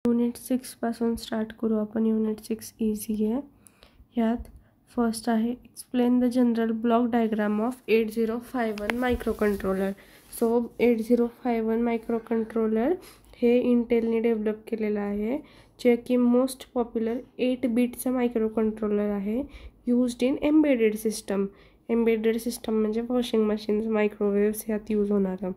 Unit 6 पासून start करू आपण. युनिट 6 इझी आहे. ह्यात फर्स्ट आहे explain the general block diagram of 8051 microcontroller. So 8051 microcontroller हे इंटेलने डेव्हलप केलेलं आहे, जे की मोस्ट पॉप्युलर 8 बिटचं मायक्रो कंट्रोलर आहे, used in embedded system. Embedded system म्हणजे वॉशिंग मशीन्स, मायक्रोवेव्स ह्यात यूज होणारं.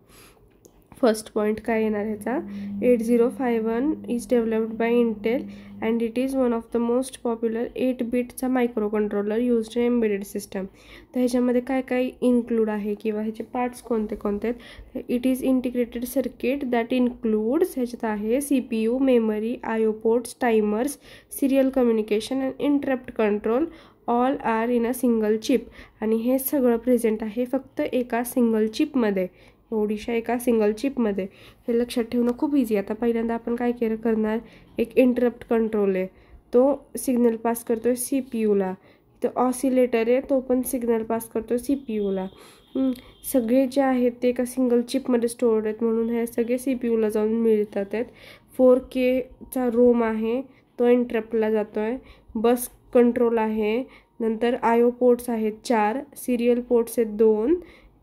फर्स्ट पॉईंट काय येणार ह्याचा, 8051 is developed by Intel and it is one of the most popular 8 बिटचा microcontroller used in embedded system. तर ह्याच्यामध्ये काय काय इन्क्लूड आहे किंवा ह्याचे पार्ट्स कोणते कोणते आहेत. It is integrated circuit that includes, ह्याच्यात आहे CPU, memory, IO ports, timers, serial communication and interrupt control, all are in a single chip. आणि हे सगळं प्रेझेंट आहे फक्त एका सिंगल चिपमध्ये, एवढीशा एका सिंगल चिपमध्ये. हे लक्षात ठेवणं खूप इझी. आता पहिल्यांदा आपण काय करणार, एक इंटरप्ट कंट्रोल आहे, तो सिग्नल पास करतोय CPUला. तो ऑसिलेटर आहे, तो पण सिग्नल पास करतोय CPUला. सगळे जे आहेत ते एका सिंगल चिपमध्ये स्टोअर्ड आहेत, म्हणून हे सगळे CPUला जाऊन मिळतात आहेत. 4Kचा रोम आहे, तो इंटरप्टला जातोय. बस कंट्रोल आहे, नंतर IO पोर्ट्स आहेत 4, सिरियल पोर्ट्स आहेत 2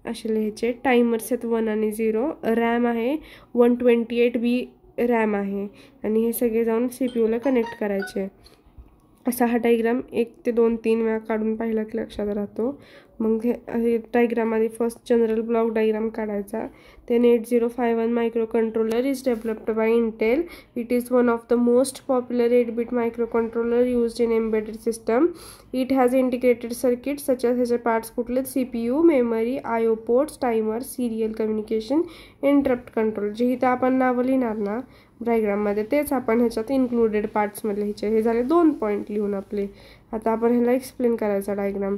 असे लिहायचे. टायमर्स आहेत 1 आणि 0. रॅम आहे 128B रॅम आहे आणि हे सगळे जाऊन CPUला कनेक्ट करायचे. असा हा डायग्राम 1 ते 2 3 वेळा काढून पाहिला की लक्षात राहतो. मग हे डायग्राममध्ये फर्स्ट जनरल ब्लॉक डायग्राम काढायचा. Then 8051 microcontroller is developed by Intel. It is one of the most popular 8 bit microcontroller used in embedded system. It has integrated circuit such as, ह्याचे parts कुठले, CPU, memory, IO ports, timer, serial communication, interrupt control. जे इथं आपण नावं लिहिणार ना डायग्राममध्ये तेच आपण ह्याच्यात इन्क्लुडेड पार्ट्समध्ये लिहायचे. हे झाले 2 पॉईंट लिहून आपले. आता आपण ह्याला एक्सप्लेन करायचा डायग्राम.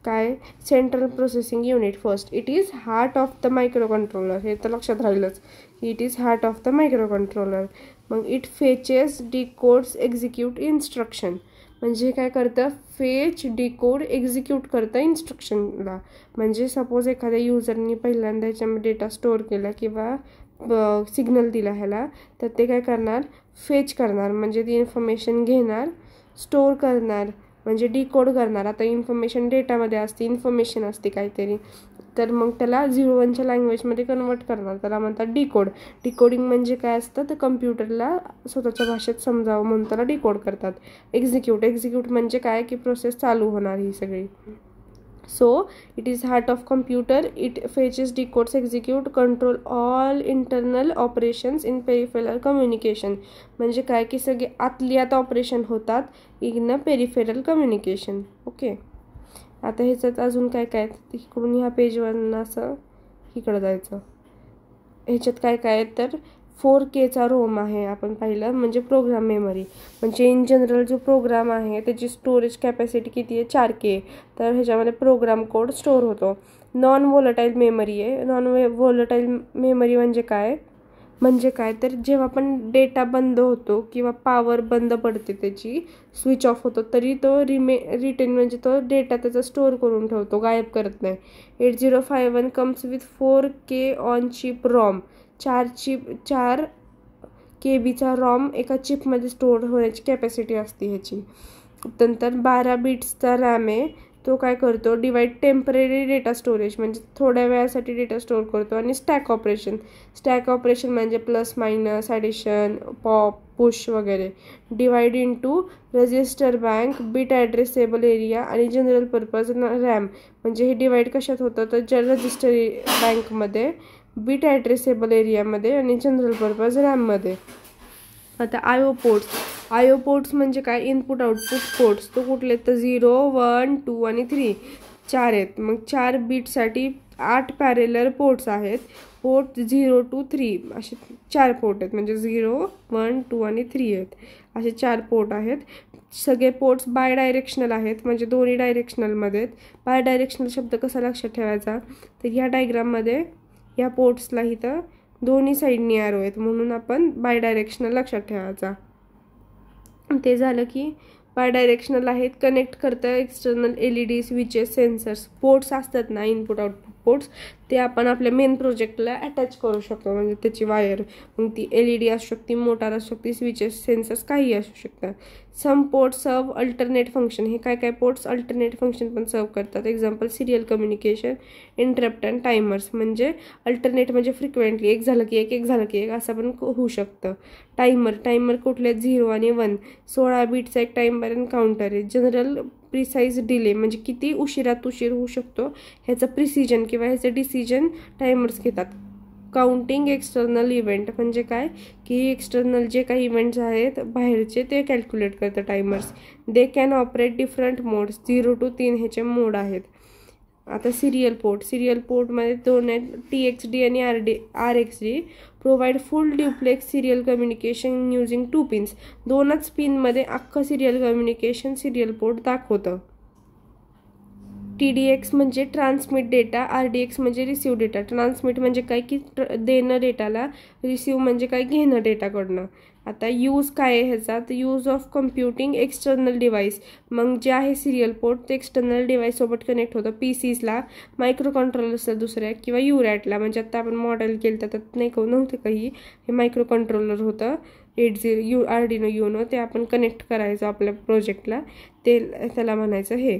काय, central processing unit first. It is heart of the microcontroller. हे तर लक्षात राहिलंच, it is heart of the microcontroller. मग it fetches, decodes, execute instruction. म्हणजे काय करतं, फेच, डिकोड, एक्झिक्यूट करतं इन्स्ट्रक्शनला. म्हणजे सपोज एखाद्या युजरनी पहिल्यांदा ह्याच्यामध्ये डेटा स्टोअर केला किंवा सिग्नल दिला ह्याला, तर ते काय करणार, फेच करणार म्हणजे ती इन्फॉर्मेशन घेणार, स्टोअर करणार म्हणजे डिकोड करणार. आता इन्फॉर्मेशन डेटामध्ये असते, इन्फॉर्मेशन असते काहीतरी, तर मग त्याला 0-1च्या लँग्वेजमध्ये कन्वर्ट करणार, त्याला म्हणतात डिकोड. डिकोडिंग म्हणजे काय असतं, तर कम्प्युटरला स्वतःच्या भाषेत समजावं म्हणून त्याला डिकोड करतात. एक्झिक्यूट म्हणजे काय, की प्रोसेस चालू होणार ही सगळी. So it is heart of computer. It fetches, decodes, execute, control all internal operations in peripheral communication. म्हणजे काय, की सगळे आतली आत ऑपरेशन होतात इन पेरिफेरल कम्युनिकेशन. ओके. आता ह्याच्यात अजून काय काय, इकडून ह्या पेजवरनं असं इकडं जायचं. ह्याच्यात काय काय आहे, तर 4Kचा रोम आहे आपण पाहिलं, म्हणजे प्रोग्राम मेमरी. म्हणजे इन जनरल जो प्रोग्राम आहे त्याची स्टोरेज कॅपॅसिटी किती आहे, 4K. तर ह्याच्यामध्ये प्रोग्राम कोड स्टोअर होतो. नॉन व्होलेटाईल मेमरी आहे. नॉन व्होलेटाईल मेमरी म्हणजे काय, तर जेव्हा पण डेटा बंद होतो किंवा पॉवर बंद पडते, त्याची स्विच ऑफ होतो, तरी तो रिटेन म्हणजे तो डेटा त्याचा स्टोअर करून ठेवतो, गायब करत नाही. 8051 comes with 4K on chip ROM. 4 KBचा रॉम एका चिपमध्ये स्टोअर होण्याची कॅपॅसिटी असते ह्याची. नंतर 12 बिट्सचा रॅम आहे. तो काय करतो, डिवाइड टेम्पररी डेटा स्टोरेज म्हणजे थोड्या वेळासाठी डेटा स्टोअर करतो. आणि स्टॅक ऑपरेशन म्हणजे plus minus, addition, pop, push वगैरे. Divide into register bank, bit addressable area आणि जनरल पर्पज रॅम. म्हणजे हे डिवाइड कशात होतं, तर रजिस्टर बँकमध्ये, बिट ॲड्रेसेबल एरियामध्ये आणि जनरल पर्पज रॅममध्ये. आता IO पोर्ट्स म्हणजे काय, इनपुट आउटपुट पोर्ट्स. तो कुठले, तर 0, 1, 2 आणि 3 4 आहेत. मग 4 बीटसाठी 8 पॅरेलर पोर्ट्स आहेत. पोर्ट 0 to 3 असे 4 पोर्ट आहेत, म्हणजे 0, 1, 2 आणि 3 आहेत, असे 4 पोर्ट आहेत. सगळे पोर्ट्स बाय डायरेक्शनल आहेत, म्हणजे दोन्ही डायरेक्शनलमध्ये आहेत. बाय डायरेक्शनल शब्द कसा लक्षात ठेवायचा, तर ह्या डायग्राममध्ये या पोर्ट्सला इथं दोन्ही साईडनी ॲरो आहेत, म्हणून आपण बाय डायरेक्शनल लक्षात ठेवायचा. ते झालं की बाय डायरेक्शनल आहेत, कनेक्ट करतं external LED, switches, sensors. Ports असतात ना इनपुट आउटपुट पोर्ट्स ते आपण आपल्या मेन प्रोजेक्टला अटॅच करू शकतो. म्हणजे त्याची वायर, मग ती LED असू शकते, मोटार असू शकते, स्विचेस, सेन्सर्स काही असू शकतात. सम पोर्ट्स सर्व अल्टरनेट फंक्शन. हे काय काय पोर्ट्स अल्टरनेट फंक्शन पण सर्व करतात. Example serial communication, interrupt and timers. म्हणजे अल्टरनेट म्हणजे फ्रिक्वेंटली एक झालं की एक झालं की एक असं पण होऊ शकतं. टायमर कुठले 0 आणि 1, 16 बीटचा एक टायमर अँड काउंटर आहे. जनरल प्रिसाईज डिले म्हणजे किती उशिरात उशीर होऊ शकतो ह्याचं प्रिसिजन किंवा ह्याचं डिसिजन टायमर्स घेतात. काउंटिंग एक्सटर्नल इव्हेंट म्हणजे काय की एक्सटर्नल जे काही इव्हेंट्स आहेत बाहेरचे ते कॅल्क्युलेट करतं timers. They can operate different modes, 0 to 3 ह्याचे मोड आहेत. आता सिरियल पोर्टमध्ये 2 आहेत, TXD आणि RXD. Provide full duplex serial communication using 2 pins. 2च पिनमध्ये अख्खं सिरियल कम्युनिकेशन सिरियल पोर्ट दाखवतं. TDX म्हणजे ट्रान्समिट डेटा, RDX म्हणजे रिसिव्ह डेटा. ट्रान्समिट म्हणजे काय की देणं डेटाला, रिसिव्ह म्हणजे काय घेणं डेटाकडनं. आता यूज काय आहे ह्याचा, तर use of computing external device. मग जे आहे सिरियल पोर्ट ते एक्सटर्नल डिव्हाइससोबत कनेक्ट होतं. PCsला, मायक्रो कंट्रोलर्सला दुसऱ्या किंवा UARTला. म्हणजे आता आपण मॉडेल केलं तर नाही नव्हतं काही, हे मायक्रो कंट्रोलर होतं 80 Arduino UNO, ते आपण कनेक्ट करायचं आपल्या प्रोजेक्टला, ते त्याला म्हणायचं हे.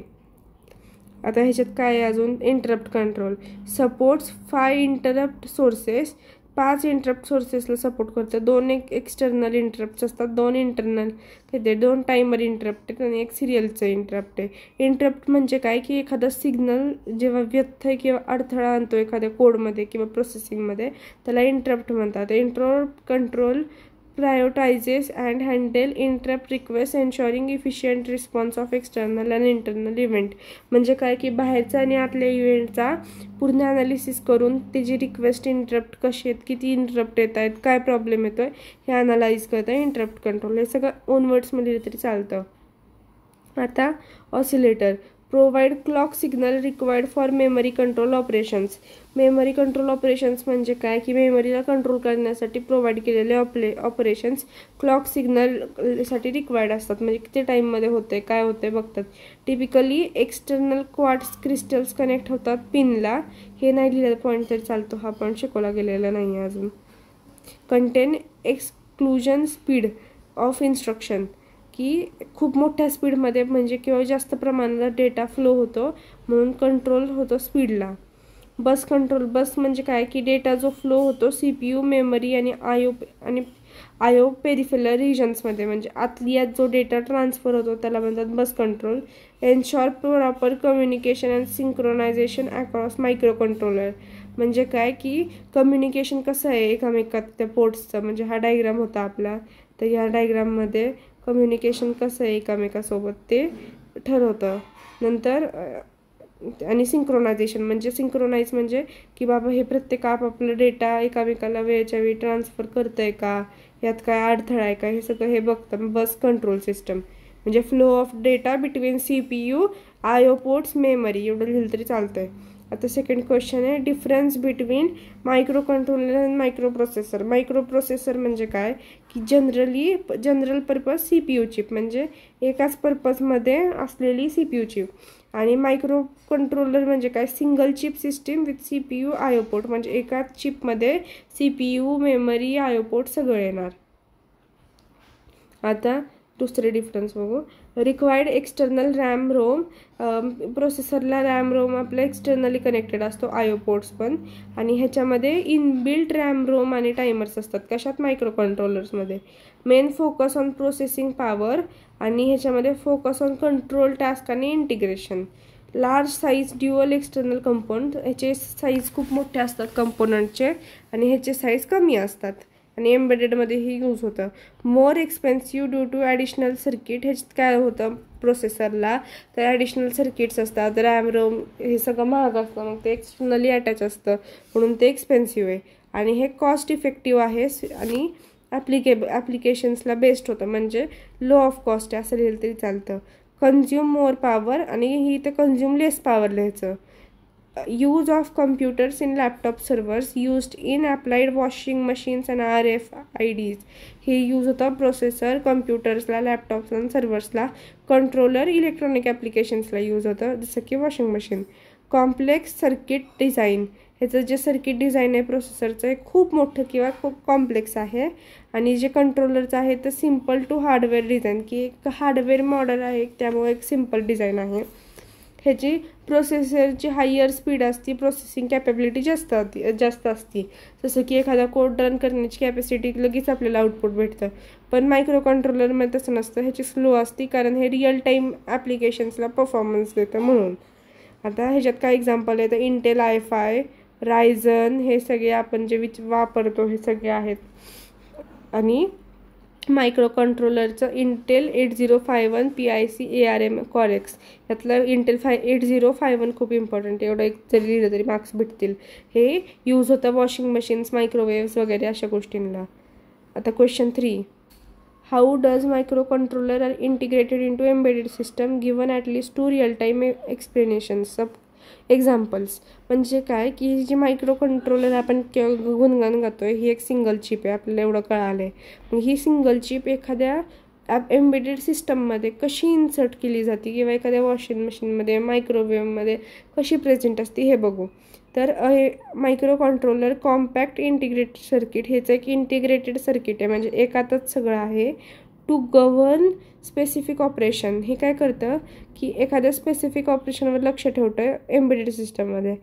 आता ह्याच्यात काय अजून, interrupt control supports 5 interrupt sources. 5 interrupt सोर्सेसला सपोर्ट करतं. 2 एक्सटर्नल इंटरप्ट असतात, 2 इंटरनल, 2 टायमर इंटरप्ट आहेत आणि एक सिरियलचं इंटरप्ट आहे. इंटरप्ट म्हणजे काय की एखादा सिग्नल जेव्हा व्यत्यय किंवा अडथळा आणतो एखाद्या कोडमध्ये किंवा प्रोसेसिंगमध्ये त्याला इंटरप्ट म्हणतात. Interrupt control prioritizes and handle interrupt requests ensuring efficient response of external and internal event. म्हणजे काय की बाहेरचा आणि आतल्या इव्हेंटचा पूर्ण अनालिसिस करून त्याची रिक्वेस्ट इंटरप्ट कशी आहेत, किती इंटरप्ट येत आहेत, काय प्रॉब्लेम येतोय हे अनालाइज करतं इंटरप्ट कंट्रोल. हे सगळं ओन वर्ड्समध्ये लिहिलं तरी चालतं. आता oscillator provide clock signal required for memory control operations. Memory control operations म्हणजे काय की मेमरीला कंट्रोल करण्यासाठी प्रोव्हाइड केलेले ऑपरेशन्स क्लॉक सिग्नलसाठी रिक्वायर्ड असतात. म्हणजे किती टाईममध्ये होते काय होते बघतात. Typically external quartz crystals connect होतात पिनला. हे नाही लिहिलेलं पॉईंट तरी चालतो, हा पण शिकवला गेलेला नाही आहे अजून. Content exclusion speed of instruction की खूप मोठ्या स्पीडमध्ये म्हणजे किंवा जास्त प्रमाणात डेटा फ्लो होतो म्हणून कंट्रोल होतो स्पीडला. बस कंट्रोल म्हणजे काय की डेटा जो फ्लो होतो CPU, मेमरी आणि आयो पेरिफेरल रिजन्समध्ये म्हणजे आतली आत जो डेटा ट्रान्सफर होतो त्याला म्हणतात bus control. Ensure proper communication and synchronization across microcontroller. म्हणजे काय की कम्युनिकेशन कसं आहे एकामेकात त्या पोर्ट्सचं. म्हणजे हा डायग्राम होता आपला, तर ह्या डायग्राममध्ये कम्युनिकेशन कसं आहे एकामेकासोबत ते ठरवतं. नंतर आणि सिंक्रोनायझेशन म्हणजे सिंक्रोनाइज म्हणजे की बाबा हे प्रत्येक आपापलं डेटा एकामेकाला वेळच्या वेळी ट्रान्सफर करतं आहे का, यात काय अडथळा आहे का, हे सगळं हे बघतं बस कंट्रोल सिस्टम. म्हणजे flow of data between CPU, IO ports, memory. एवढं लिहिलं तरी चालतं आहे. आता सेकंड क्वेश्चन आहे difference between micro controller and micro processor. Micro processor म्हणजे काय की जनरल पर्पज CPU चिप म्हणजे एकाच पर्पजमध्ये असलेली CPU चिप. आणि मायक्रो कंट्रोलर म्हणजे काय single chip system with CPU, IO port. म्हणजे एकाच चिपमध्ये CPU, मेमरी, IO पोर्ट सगळं येणार. आता दुसरे डिफरन्स बघू. Required external RAM ROM. प्रोसेसरला रॅम रोम आपला एक्सटर्नली कनेक्टेड असतो, IO पोर्ट्स पण. आणि ह्याच्यामध्ये इनबिल्ट रॅम रोम आणि टायमर्स असतात. कशात, मायक्रो कंट्रोलर्समध्ये. Main focus on processing power आणि ह्याच्यामध्ये फोकस ऑन कंट्रोल टास्क आणि integration. Large size dual external component. ह्याचे साईज खूप मोठे असतात कंपोनंटचे आणि ह्याचे साईज कमी असतात आणि एम्बेडेडमध्येही यूज होतं. More expensive due to additional circuit. ह्याच्यात काय होतं प्रोसेसरला तर ॲडिशनल सर्किट्स असतात, रॅम रोम हे सगळं महाग असतं, मग ते एक्सटर्नली अटॅच असतं म्हणून ते एक्सपेन्सिव्ह आहे. आणि हे कॉस्ट इफेक्टिव्ह आहे आणि ॲप्लिकेशन्सला बेस्ट होतं म्हणजे लो ऑफ कॉस्ट आहे असं लिहिलं तरी चालतं. कन्झ्युम मोर पॉवर आणि ही तर कन्झ्युम लेस पॉवर लिहायचं. Use of computers in laptop servers used in applied washing machines and RFIDs. हे यूज होतं प्रोसेसर कम्प्युटर्सला, लॅपटॉप्सला आणि सर्व्हर्सला. कंट्रोलर इलेक्ट्रॉनिक ॲप्लिकेशन्सला यूज होतं जसं की washing machine. Complex circuit design, ह्याचं जे सर्किट डिझाईन आहे प्रोसेसरचं हे खूप मोठं किंवा खूप कॉम्प्लेक्स आहे. आणि जे कंट्रोलरचं आहे तर सिम्पल टू हार्डवेअर डिझाईन, की एक हार्डवेअर मॉडेल आहे त्यामुळे एक सिम्पल डिझाईन आहे. ह्याची प्रोसेसरची हायर स्पीड असते, प्रोसेसिंग कॅपॅबिलिटी जास्त असते. जसं की एखादा कोड रन करण्याची कॅपॅसिटी लगेच आपल्याला आउटपुट भेटतं. पण मायक्रो कंट्रोलरमध्ये तसं नसतं, ह्याची स्लो असते कारण हे रिअल टाईम ॲप्लिकेशन्सला परफॉर्मन्स देतं म्हणून. आता ह्याच्यात काय एक्झाम्पल आहे तर इंटेल i5, रायझन, हे सगळे आपण जे वापरतो हे सगळे आहेत. आणि मायक्रो कंट्रोलरचं इंटेल 8051 PIC ARM कॉरेक्स, यातलं इंटेल 8051 खूप इम्पॉर्टंट आहे. एवढं एक जरी लिहिलं तरी मार्क्स भेटतील. हे यूज होतं वॉशिंग मशीन्स, मायक्रोवेव्स वगैरे अशा गोष्टींना. आता question 3, how does micro controller are integrated into embedded system given at least 2 real time explanations examples. म्हणजे काय की ही जी मायक्रो कंट्रोलर आपण गुणगान गातोय ही एक सिंगल चिप आहे, आपल्याला एवढं कळालं आहे. मग ही सिंगल चिप एखाद्या एम्बेडेड सिस्टममध्ये कशी इन्सर्ट केली जाते किंवा एखाद्या वॉशिंग मशीनमध्ये, मायक्रोवेव्हमध्ये कशी प्रेझेंट असते हे बघू. तर micro controller compact integrated circuit, हेचं एक इंटिग्रेटेड सर्किट आहे, म्हणजे एकातच सगळं आहे. टू गव्हर्न स्पेसिफिक ऑपरेशन, हे काय करतं की एखाद्या स्पेसिफिक ऑपरेशनवर लक्ष ठेवतं एम्बेडेड सिस्टममध्ये.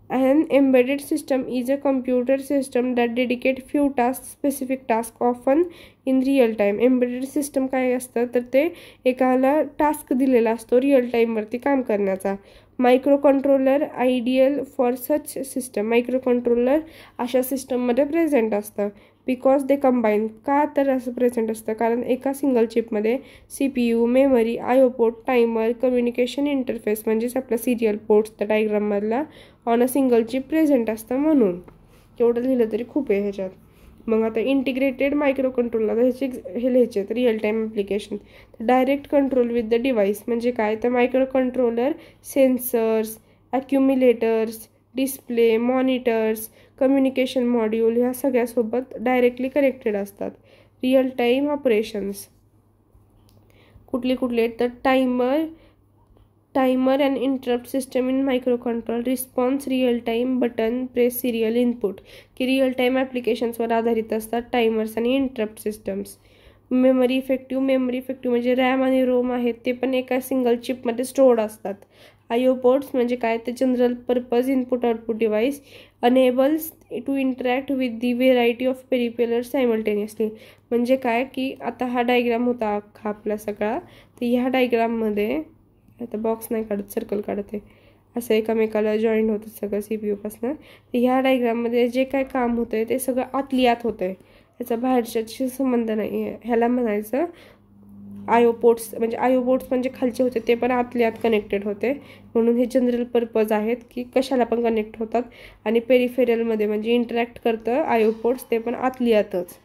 And embedded system is a computer system that dedicate few task specific task often in real time. Embedded system काय असतं तर ते एकाला टास्क दिलेला असतो रिअल टाईमवरती काम करण्याचा. Micro controller ideal for such system, micro controller अशा सिस्टममध्ये प्रेझेंट असतं. बिकॉज दे कंबाईन, का तर असं प्रेझेंट असतं कारण एका सिंगल चिपमध्ये CPU, memory, IO port, timer, communication interface म्हणजेच आपला सिरियल पोर्ट्स त्या डायग्राममधला on a single chip present असतं म्हणून. एवढं लिहिलं तरी खूप आहे ह्याच्यात. मग आता इंटिग्रेटेड मायक्रो कंट्रोलर ह्याचे हे लिहायचे आहेत real time application. Direct control with the device म्हणजे काय तर micro controller sensors, accumulators, display, monitors, communication module ह्या सगळ्यासोबत डायरेक्टली कनेक्टेड असतात. रिअल टाईम ऑपरेशन्स कुठले आहेत तर timer and interrupt system in micro control, response, real time, button press, serial input, की रिअल टाईम ॲप्लिकेशन्सवर आधारित असतात टायमर्स आणि इंटरप्ट सिस्टम्स. मेमरी इफेक्टिव्ह म्हणजे रॅम आणि रोम आहेत ते पण एका सिंगल चिपमध्ये स्टोर्ड असतात. IO पोर्ट्स म्हणजे काय तर general purpose input output device, enables to interact with the variety of peripherals simultaneously. म्हणजे काय की आता हा डायग्राम होता अख्खा आपला सगळा, तर ह्या डायग्राममध्ये आता बॉक्स नाही काढत, सर्कल काढते, असं एकामेकाला जॉईंट होतं सगळं CPU-पासनं. तर ह्या डायग्राममध्ये जे काय काम होतं आहे ते सगळं आतली आत होतं आहे, त्याचा बाहेरच्याशी संबंध नाही आहे. ह्याला म्हणायचं IO पोर्ट्स म्हणजे खालचे होते ते पण आतल्या आत कनेक्टेड होते म्हणून हे जनरल पर्पज आहेत की कशाला पण कनेक्ट होतात. आणि पेरिफेरलमध्ये म्हणजे इंटरॅक्ट करतं IO पोर्ट्स ते पण आतली आतच.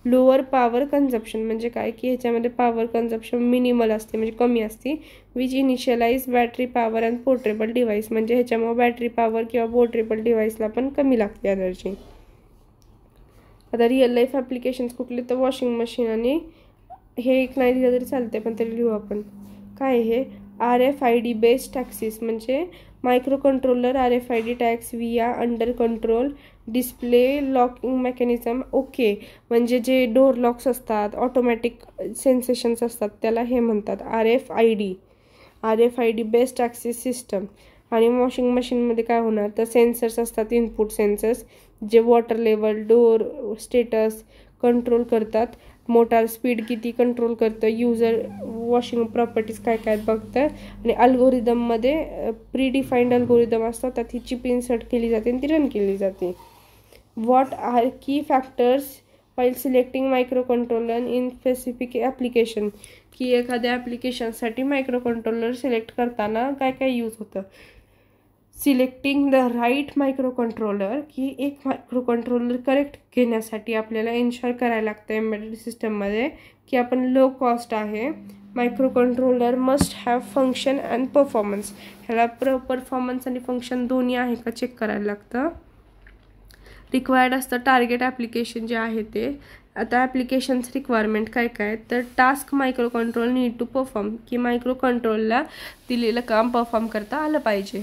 लोअर पॉवर कन्झप्शन म्हणजे काय की ह्याच्यामध्ये पॉवर कन्झप्शन मिनिमल असते म्हणजे कमी असते. Which initialize battery power and portable device म्हणजे ह्याच्यामुळे बॅटरी पॉवर किंवा पोर्टेबल डिव्हाइसला पण कमी लागते एनर्जी. आता रिअल लाईफ ॲप्लिकेशन्स कुठले तर वॉशिंग मशीन, आणि हे एक नाही लिहिलं तरी चालते पण तरी लिहू आपण. काय हे RFID बेस्ड टॅक्सीस म्हणजे मायक्रो कंट्रोलर RFID टॅक्स विया under control display locking mechanism. Okay, म्हणजे जे डोर लॉक्स असतात, ऑटोमॅटिक सेन्सेशन्स असतात त्याला हे म्हणतात RFID बेस्ड टॅक्सीस सिस्टम. आणि वॉशिंग मशीनमध्ये काय होणार तर सेन्सर्स असतात, इनपुट सेन्सर्स जे water level, door status control करतात, मोटार स्पीड किती कंट्रोल करतं, युजर वॉशिंग प्रॉपर्टीज काय काय बघतं. आणि अल्गोरिदममध्ये प्रीडिफाईंड अल्गोरिदम असतात, त्यात ही चिप इन्सर्ट केली जाते आणि ती रन केली जाते. व्हॉट आर की factors while selecting micro controller in specific application, की एखाद्या ॲप्लिकेशनसाठी मायक्रो कंट्रोलर सिलेक्ट करताना काय काय यूज होतं. Selecting the right micro controller, की एक मायक्रो कंट्रोलर करेक्ट घेण्यासाठी आपल्याला इन्शॉर करायला लागतं एम्बेडेड सिस्टममध्ये की आपण लो कॉस्ट आहे. Micro controller must have function and performance, ह्याला परफॉर्मन्स आणि फंक्शन दोन्ही आहे का चेक करायला लागतं. रिक्वायर्ड असतं टार्गेट ॲप्लिकेशन जे आहे ते. आता ॲप्लिकेशन्स रिक्वायरमेंट काय काय तर task micro control need to perform, की मायक्रो कंट्रोलला दिलेलं काम परफॉर्म करता आलं पाहिजे.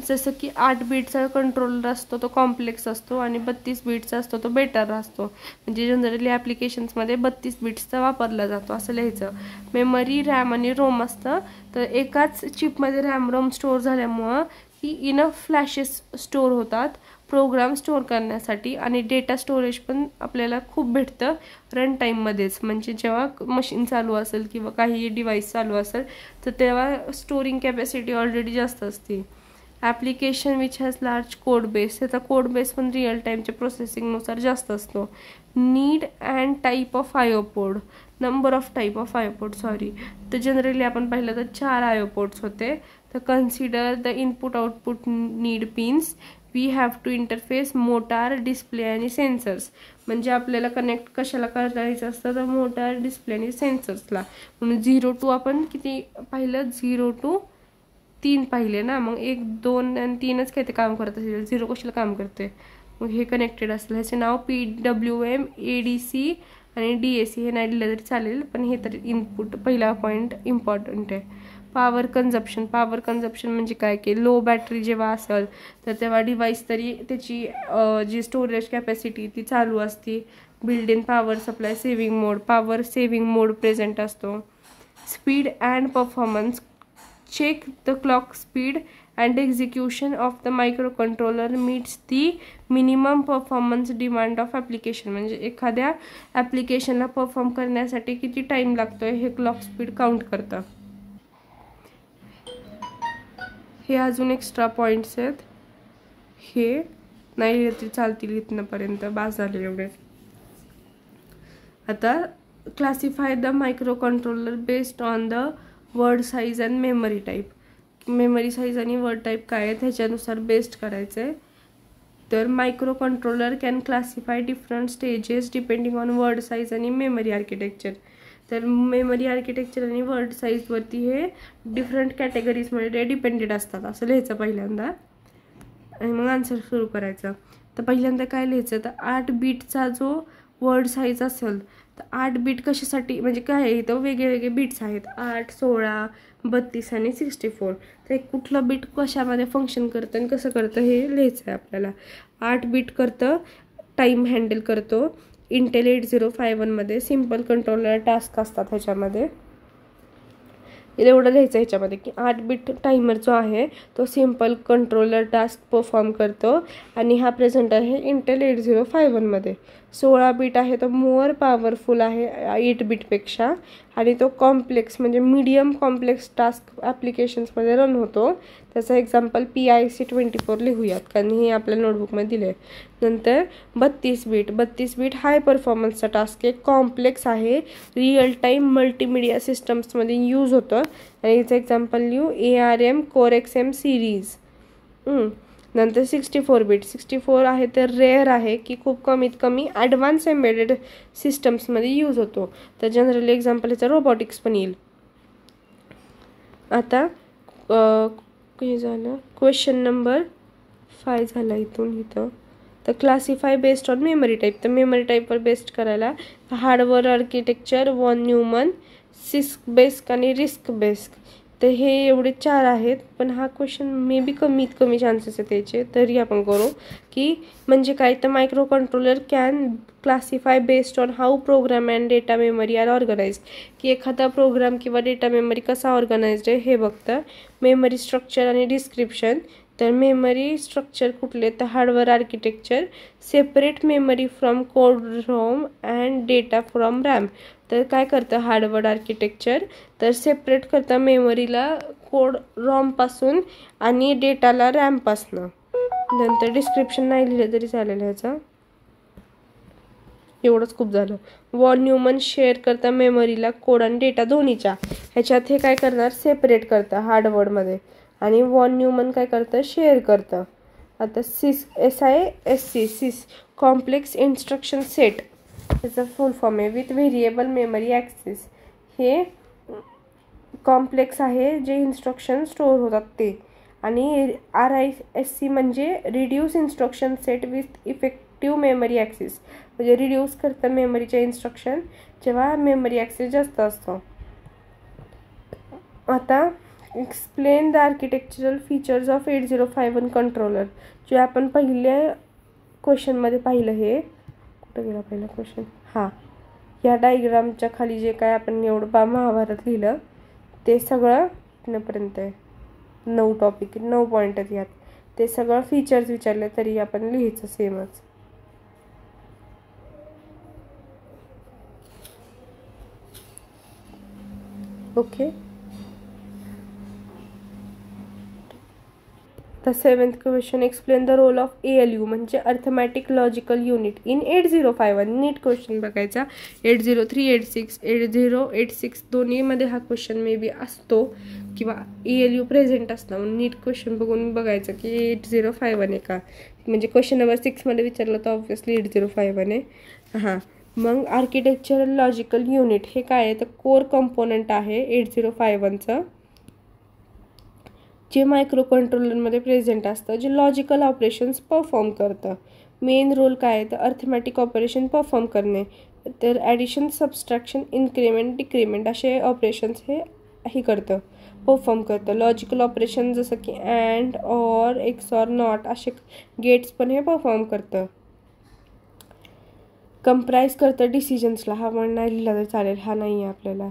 जसं की 8 बीटचा कंट्रोलर असतो तो कॉम्प्लेक्स असतो आणि 32 बीटचा असतो तो बेटर असतो. म्हणजे जनरली ॲप्लिकेशन्समध्ये 32 बीट्सचा वापरला जातो असं लिहायचं. मेमरी, रॅम आणि रोम असतं. तर एकाच चिपमध्ये रॅम रोम स्टोअर झाल्यामुळं की इनफ फ्लॅशेस स्टोअर होतात प्रोग्राम स्टोअर करण्यासाठी आणि डेटा स्टोरेज पण आपल्याला खूप भेटतं रन टाईममध्येच. म्हणजे जेव्हा मशीन चालू असेल किंवा काही डिव्हाइस चालू असेल तर तेव्हा स्टोरिंग कॅपॅसिटी ऑलरेडी जास्त असते. Application which has large code base, त्याचा कोड बेस पण रिअल टाईमच्या प्रोसेसिंगनुसार जास्त असतो. Need and type of IO port, number of type of IO port तर जनरली आपण पाहिलं तर 4 आयो पोर्ट्स होते. तर consider the input output need pins, we have to interface motor, display आणि सेन्सर्स. म्हणजे आपल्याला कनेक्ट कशाला करायचं असतं तर मोटार, डिस्प्ले आणि सेन्सर्सला. म्हणून 0 to आपण किती पाहिलं, 0 to 3 पाहिले ना. मग 1, 2 आणि 3च काय ते काम करत असेल, 0 कशाला काम करते. मग हे कनेक्टेड असेल. ह्याचे नाव PWM, ADC आणि DAC हे नाही दिलं तरी चालेल, पण हे तर इनपुट पहिला पॉईंट इम्पॉर्टंट आहे. पॉवर कन्झप्शन म्हणजे काय की लो बॅटरी जेव्हा असेल तर तेव्हा डिव्हाइस तरी त्याची जी स्टोरेज कॅपॅसिटी ती चालू असते. Build in power supply saving mode, power saving mode present असतो. Speed and performance, check the clock speed and execution of the microcontroller meets the minimum performance demand of application. म्हणजे एखाद्या ॲप्लिकेशनला perform करण्यासाठी किती time लागतोय हे clock speed count करतं. हे अजून एक्स्ट्रा पॉईंट्स आहेत, हे नाही तरी चालतील इथनंपर्यंत, बास झाले एवढे. आता classify the microcontroller based on the word size and memory type. Memory size आणि वर्ड टाईप काय आहे त्याच्यानुसार बेस्ड करायचं आहे. तर micro controller can classify different stages depending on word size आणि मेमरी आर्किटेक्चर. तर मेमरी आर्किटेक्चर आणि वर्ड साईजवरती हे डिफरंट कॅटेगरीजमध्ये डिपेंडेड असतात असं लिहायचं पहिल्यांदा आणि मग आन्सर सुरू करायचं. तर पहिल्यांदा काय लिहायचं, तर 8 बीटचा जो वर्ड साईज असेल तर 8 बीट कशासाठी म्हणजे काय आहे, इथं वेगळे बीट्स आहेत 8, 16, 32 आणि 64. तर कुठलं बीट कशामध्ये फंक्शन करतं आणि कसं करतं हे लिहायचं आहे आपल्याला. 8 बीट करतं टाईम हँडल करतो. इंटेल 8051मध्ये सिम्पल कंट्रोलर टास्क असतात ह्याच्यामध्ये. एवढं लिहायचं ह्याच्यामध्ये की 8 बीट टायमर जो आहे तो सिम्पल कंट्रोलर टास्क परफॉर्म करतो आणि हा प्रेझेंट आहे इंटेल 8051मध्ये. 16 बीट आहे तो मोर पॉवरफुल आहे 8 बीटपेक्षा आणि तो कॉम्प्लेक्स म्हणजे मीडियम कॉम्प्लेक्स टास्क ॲप्लिकेशन्समध्ये रन होतो. त्याचं एक्झाम्पल PIC 24 लिहूयात कारण हे आपल्या नोटबुकमध्ये दिले आहे. नंतर 32 बीट हाय परफॉर्मन्सचा टास्क आहे, कॉम्प्लेक्स आहे, रिअल टाईम मल्टीमीडिया सिस्टम्समध्ये यूज होतं आणि याचं एक्झाम्पल लिहू ARM Core XM सिरीज. नंतर 64 आहे तर रेअर आहे की खूप कमीत कमी ॲडव्हान्स एम्बेडेड सिस्टम्समध्ये यूज होतो. तर जनरली एक्झाम्पल ह्याचं रोबोटिक्स पण येईल. आता हे झालं क्वेश्चन नंबर 5 झाला इथं. तर classify based on memory type. तर मेमरी टाईपवर बेस्ड करायला hardware architecture, von Neumann, CISC based आणि रिस्क बेस्क. तर हे एवढे 4 आहेत पण हा क्वेश्चन मे बी कमीत कमी चान्सेस आहेत त्याचे, तरी आपण करू की म्हणजे काय तर micro controller can classify based on how program and data memory are organized. की एखादा प्रोग्राम किंवा डेटा मेमरी कसा ऑर्गनाइज्ड आहे हे बघतं. मेमरी स्ट्रक्चर आणि डिस्क्रिप्शन. तर मेमरी स्ट्रक्चर कुठले तर hardware architecture, separate memory from code ROM and data from RAM. तर काय करतं हार्डवेअर आर्किटेक्चर तर सेपरेट करतं मेमरीला कोड रॉमपासून आणि डेटाला रॅमपासून. नंतर डिस्क्रिप्शन नाही लिहिलं तरी चालेल ह्याचं, एवढंच खूप झालं. वॉन न्यूमन शेअर करता मेमरीला कोड आणि डेटा दोन्हीच्या. ह्याच्यात हे काय करणार सेपरेट करतं हार्डवेअरमध्ये आणि वॉन न्यूमन काय करतं शेअर करतं. आता SISC कॉम्प्लेक्स इन्स्ट्रक्शन सेट त्याचा फुल फॉर्म आहे विथ व्हेरिएबल मेमरी ॲक्सेस. हे कॉम्प्लेक्स आहे जे इन्स्ट्रक्शन स्टोअर होतात ते. आणि RISC म्हणजे reduce instruction set with effective memory access. म्हणजे रिड्यूस करतं मेमरीच्या इन्स्ट्रक्शन जेव्हा मेमरी ॲक्सेस जास्त असतो. आता explain the architectural features of 8051 controller. जे आपण पहिल्या क्वेश्चनमध्ये पाहिलं, हे कुठं गेला पहिला क्वेश्चन, हां, या डायग्रामच्या खाली जे काय आपण एवढं महाभारत लिहिलं ते सगळं इथपर्यंत आहे. 9 टॉपिक, 9 पॉईंट आहेत यात. ते सगळं फीचर्स विचारले तरी आपण लिहायचं सेमच. Okay. The 7th question, explain the role of ALU म्हणजे अर्थमॅटिक लॉजिकल युनिट इन 8051. नीट क्वेश्चन बघायचा. 803, 86, 8086 दोन्हीमध्ये हा क्वेश्चन मे बी असतो किंवा ALU प्रेझेंट असतं. म्हणून नीट क्वेश्चन बघून बघायचं की 8051 आहे का. म्हणजे क्वेश्चन नंबर 6मध्ये विचारलं तर ऑब्व्हियसली 8051 आहे. हां, मग आर्किटेक्चरल लॉजिकल युनिट हे काय आहे तर कोर कंपोनंट आहे 8051चं, जे मायक्रो कंट्रोलरमध्ये प्रेझेंट असतं, जे लॉजिकल ऑपरेशन्स परफॉर्म करतं. मेन रोल काय आहे तर अर्थमॅटिक ऑपरेशन परफॉर्म करणे. तर ॲडिशन, सबस्ट्रॅक्शन, इन्क्रिमेंट, डिक्रिमेंट असे ऑपरेशन्स हे करतं, परफॉर्म करतं. लॉजिकल ऑपरेशन जसं की and, or, x or not असे गेट्स पण हे परफॉर्म करतं. कंप्राईज करतं डिसिजन्सला. हा पण नाही लिहिला तर चालेल, हा नाही आहे आपल्याला.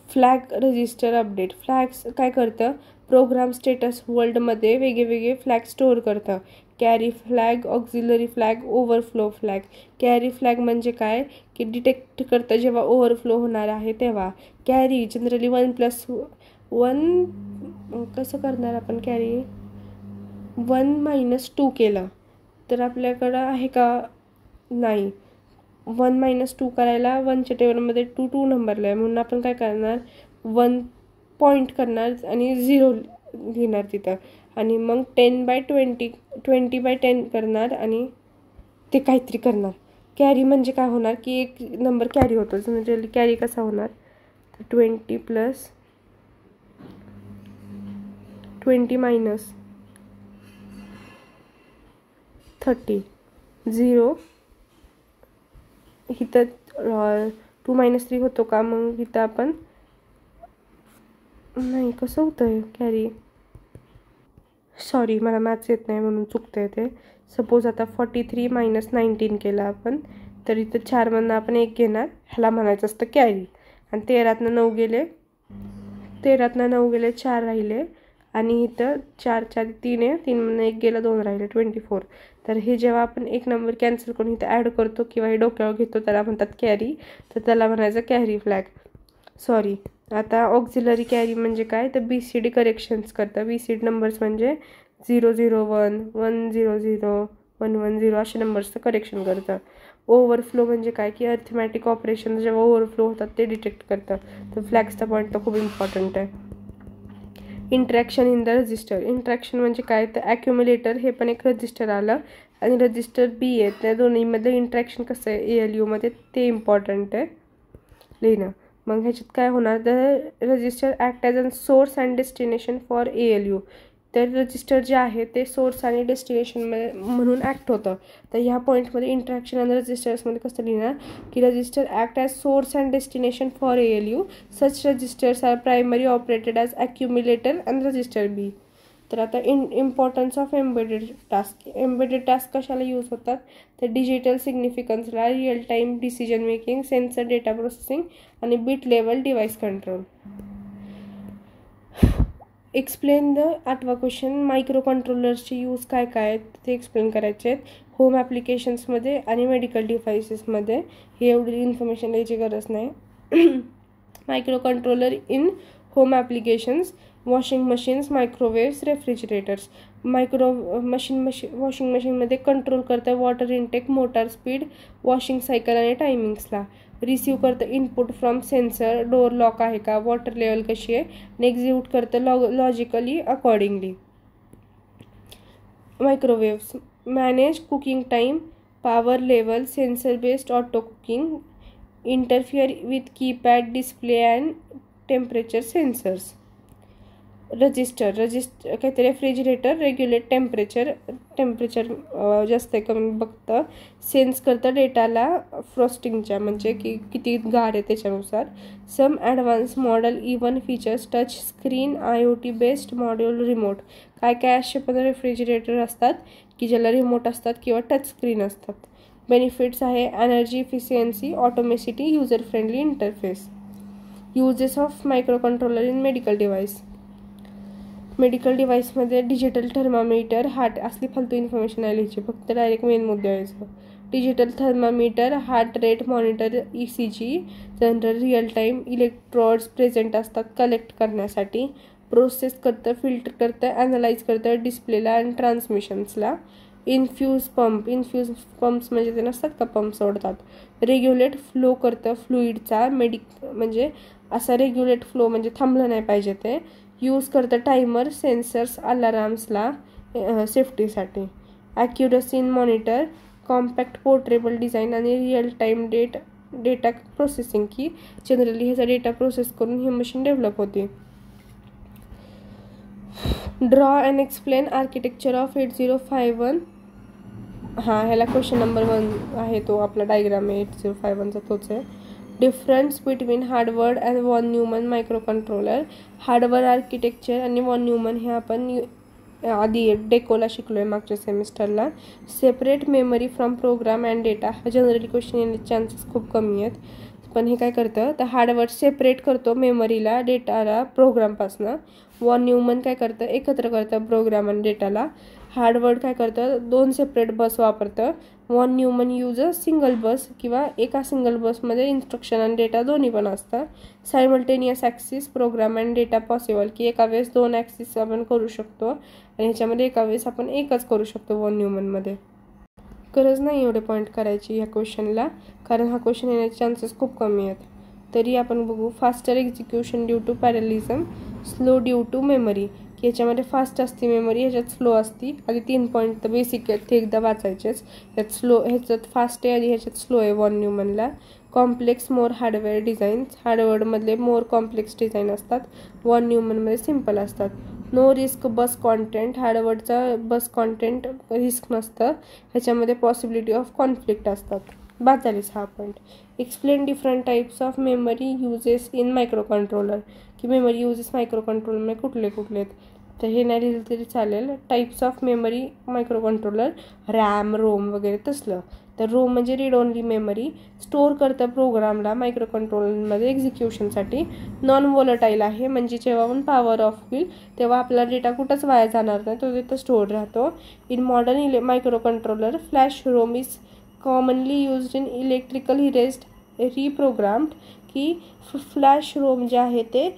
Flag register update. फ्लॅग्स काय करतं, प्रोग्राम स्टेटस वर्ल्डमध्ये वेगळे फ्लॅग स्टोअर करतं. Carry flag, auxiliary flag, overflow flag. Carry flag म्हणजे काय की डिटेक्ट करतं जेव्हा ओव्हरफ्लो होणार आहे तेव्हा. कॅरी जनरली 1+1 कसं करणार आपण, कॅरी 1-2 केलं तर आपल्याकडं आहे का, नाही. 1-2 करायला 1च्या टेबलमध्ये 2 नंबरला आहे, म्हणून आपण काय करणार, 1 पॉईंट करणार आणि 0 लिहिणार तिथं. आणि मग 10/20, 20/10 करणार आणि ते काहीतरी करणार. कॅरी म्हणजे काय होणार की एक नंबर कॅरी होतो. जनरली कॅरी कसा होणार, 20 + 20 - 30, 0. इथं 2 - 3 होतो का, मग इथं आपण नाही, कसं होतं आहे कॅरी, सॉरी मला मॅथ्स येत नाही म्हणून चुकतं आहे ते. सपोज आता 43 - 19 केलं आपण, तर इथं 4मधनं आपण 1 घेणार, ह्याला म्हणायचं असतं कॅरी. आणि 13तनं 9 गेले, 4 राहिले. आणि इथं 4 3 आहे, 3मधनं 1 गेलं, 2 राहिले, 24. तर हे जेव्हा आपण एक नंबर कॅन्सल करून इथं ॲड करतो किंवा हे डोक्यावर घेतो त्याला म्हणतात कॅरी. तर त्याला म्हणायचं कॅरी फ्लॅग. सॉरी. आता ऑक्झिलरी कॅरी म्हणजे काय तर BCD करेक्शन्स करतं. BCD नंबर्स म्हणजे 001, 100, 110 असे नंबर्सचं करेक्शन करतं. ओव्हरफ्लो म्हणजे काय की अर्थमॅटिक ऑपरेशन जेव्हा ओव्हरफ्लो होतात ते डिटेक्ट करतं. तर फ्लॅग्सचा पॉईंट तर खूप इम्पॉर्टंट आहे. Interaction in the register. Interaction म्हणजे काय तर ॲक्युम्युलेटर, हे पण एक रजिस्टर आलं, आणि रजिस्टर B आहे. त्या दोन्हीमध्ये इंट्रॅक्शन कसं आहे ALUमध्ये ते इम्पॉर्टंट आहे लिहिणं. मग ह्याच्यात काय होणार तर register act as a source and destination for ALU. तर रजिस्टर जे आहे ते सोर्स आणि डेस्टिनेशन म्हणून ॲक्ट होतं. तर ह्या पॉईंटमध्ये इंट्रॅक्शन आणि रजिस्टर्समध्ये कसं लिहिणार की register act as source and destination for ALU. Such registers are primary operated as accumulator and register B. तर आता importance of embedded task. Embedded task कशाला यूज होतात तर डिजिटल सिग्निफिकन्सला, real time decision making, sensor data processing आणि bit level device control. Explain the 8वा question, micro कंट्रोलर्सचे use काय काय ते एक्सप्लेन करायचे आहेत होम ॲप्लिकेशन्समध्ये आणि मेडिकल डिव्हायसेसमध्ये. हे एवढी इन्फॉर्मेशन द्यायची गरज नाही. Micro controller in home applications, washing machines, microwaves, refrigerators. Washing मशीनमध्ये कंट्रोल करतं water intake, motor speed, washing cycle आणि टायमिंग्सला. रिसीव्ह करतं input from sensor, door lock आहे का, वॉटर लेवल कशी आहे, आणि एक्झिक्यूट करतं logically accordingly. Microwaves manage cooking time, power level, sensor based auto cooking, interfere with keypad, display and temperature sensors. Register काहीतरी रेफ्रिजरेटर रेग्युलेट टेम्परेचर जास्त आहे कमी बघतं, सेन्स करतं डेटाला फ्रॉस्टिंगच्या म्हणजे की किती गार आहे त्याच्यानुसार. Some advance model even features touch screen IoT based module remote. काय काय असे पण रेफ्रिजरेटर असतात की ज्याला रिमोट असतात किंवा टच स्क्रीन असतात. बेनिफिट्स आहे energy efficiency, automaticity, user friendly interface. Uses of micro controller in medical device. Medical डिव्हाइसमध्ये डिजिटल थर्मामीटर, हार्ट असली फालतू इन्फॉर्मेशन आहे लिहायची, फक्त डायरेक्ट मेन मुद्दे यायचं. Digital thermometer, heart rate monitor, ECG, general real time electrodes present असतात collect करण्यासाठी. प्रोसेस करतं, फिल्टर करतं, ॲनालाइज करतं डिस्प्लेला आणि ट्रान्समिशन्सला. इन्फ्यूज पंप्स म्हणजे ते नसतात का पंप सोडतात. रेग्युलेट फ्लो करतं फ्लुईडचा म्हणजे असा रेग्युलेट फ्लो म्हणजे थांबलं नाही पाहिजे ते. यूज करतं टायमर, सेन्सर्स, अलाराम्सला सेफ्टीसाठी. Accuracy in monitor, compact portable design आणि रिअल टाईम डेटा प्रोसेसिंग की जनरली ह्याचा डेटा प्रोसेस करून ही मशीन डेव्हलप होते. Draw and explain architecture of 8051. ह्याला क्वेश्चन नंबर 1 आहे तो आपला डायग्राम आहे 8051चा तोच आहे. Difference between Harvard and von Neumann micro controller. Harvard architecture आणि वॉन न्यूमन हे आपण आधी डेकोला शिकलो आहे मागच्या सेमिस्टरला. Separate memory from program and data. हा जनरली क्वेश्चन येण्याचे चान्सेस खूप कमी आहेत, पण हे काय करतं तर हार्डवर्ड सेपरेट करतो मेमरीला डेटाला प्रोग्रामपासनं. वॉन न्यूमन काय करतं एकत्र करतं प्रोग्राम आणि डेटाला. हार्डवर्ड काय करतं 2 सेपरेट बस वापरतं. वॉन न्यूमन यूज सिंगल बस किंवा एका सिंगल बसमध्ये इन्स्ट्रक्शन आणि डेटा दोन्ही पण असतं. Simultaneous access program and data possible की एका वेळेस 2 ॲक्सिस आपण करू शकतो आणि ह्याच्यामध्ये एका वेळेस आपण एकच करू शकतो वॉन न्यूमनमध्ये. गरज नाही एवढे पॉईंट करायची ह्या क्वेश्चनला, कारण हा क्वेश्चन येण्याचे चान्सेस खूप कमी आहेत. तरी आपण बघू. Faster execution due to parallelism, slow due to memory की ह्याच्यामध्ये फास्ट असते मेमरी, ह्याच्यात स्लो असती. आधी 3 पॉईंट तर बेसिक आहेत ते एकदा वाचायचेच. ह्याच्यात फास्ट आहे आणि ह्याच्यात स्लो आहे वॉन न्यूमनला. कॉम्प्लेक्स मोर हार्डवेअर डिझाईन्स, हार्डवेअरमधले मोर कॉम्प्लेक्स डिझाईन असतात, वॉन न्यूमनमध्ये सिम्पल असतात. नो रिस्क बस कॉन्टेंट, हार्डवर्डचा बस कॉन्टेंट रिस्क नसतं, ह्याच्यामध्ये पॉसिबिलिटी ऑफ कॉन्फ्लिक्ट असतात. बाद झालीच हा पॉईंट. Explain different types of memory uses in micro controller की मेमरी युजेस मायक्रो कंट्रोलरमध्ये कुठले आहेत. तर हे नाही लिहिलं तरी चालेल. Types of memory micro controller, RAM, ROM वगैरे तसलं. तर रोम म्हणजे रीड ओनली मेमरी, स्टोअर करतं प्रोग्रामला मायक्रो कंट्रोलरमध्ये एक्झिक्युशनसाठी. नॉन वॉलटाईल आहे म्हणजे जेव्हा पण पॉवर ऑफ होईल तेव्हा आपला डेटा कुठंच वाया जाणार नाही, तो तिथं स्टोअर राहतो. In modern micro controller flash ROM is commonly used in electrical erased reprogrammed की फ्लॅश रोम जे आहे ते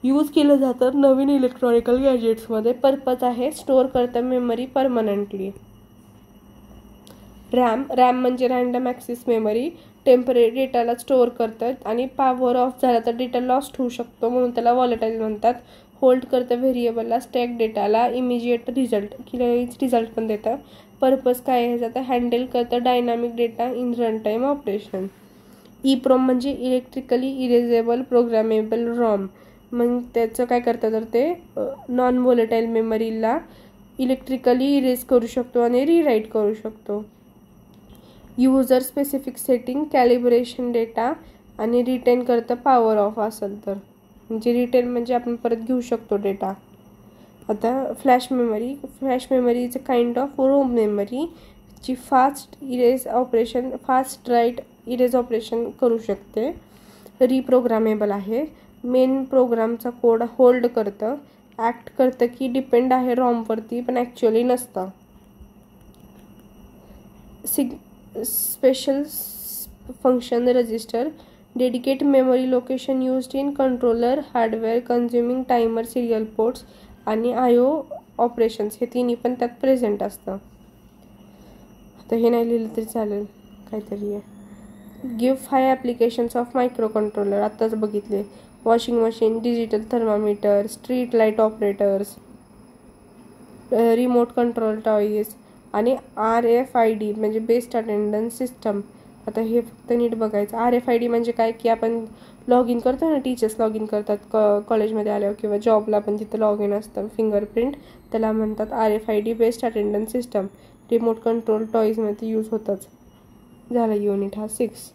यूज केलं जातं नवीन इलेक्ट्रॉनिकल गॅजेट्समध्ये. पर्पज आहे स्टोअर करतं मेमरी परमनंटली. रॅम म्हणजे रँडम ॲक्सेस मेमरी, टेम्पररी डेटाला स्टोअर करतं आणि पॉवर ऑफ झाला तर डेटा लॉस्ट होऊ शकतो म्हणून त्याला वॉलेटाईल म्हणतात. होल्ड करतं व्हेरिएबलला, स्टॅक डेटाला, इमिजिएट रिझल्ट पण देतं. पर्पज काय आहे ह्याचा, हँडल करतं dynamic data in run time operation. EEPROM म्हणजे इलेक्ट्रिकली इरेजेबल प्रोग्रामेबल रॉम, मग त्याचं काय करतं तर ते नॉन वॉलेटाईल मेमरीला इलेक्ट्रिकली इरेज करू शकतो आणि रिराईट करू शकतो. User specific setting, calibration data आणि रिटेन करतं पॉवर ऑफ असेल तर, म्हणजे रिटेन म्हणजे आपण परत घेऊ शकतो डेटा. आता flash memory is a kind of ROM memory जी फास्ट राईट इरेज ऑपरेशन करू शकते. रिप्रोग्रामेबल आहे, मेन प्रोग्रामचा कोड होल्ड करतं, ॲक्ट करतं की डिपेंड आहे रॉमवरती पण ॲक्च्युअली नसतं. Special function register, dedicate memory location used in controller hardware consuming timer, serial ports आणि IO ऑपरेशन्स हे तिन्ही पण त्यात प्रेझेंट असतं. आता हे नाही लिहिलं तरी चालेल, काहीतरी आहे. Give 5 applications of micro controller, आत्ताच बघितले. Washing machine, digital thermometer, street light operators, remote control toys आणि RFID म्हणजे बेस्ट अटेंडन्स सिस्टम. आता हे फक्त नीट बघायचं. RFID म्हणजे काय की आपण लॉग इन करतो ना, टीचर्स लॉग इन करतात कॉलेजमध्ये आल्यावर किंवा जॉबला पण तिथं लॉग इन असतं फिंगरप्रिंट, त्याला म्हणतात RFID based attendance system. Remote control टॉईजमध्ये यूज होतंच. झाला युनिट हा 6.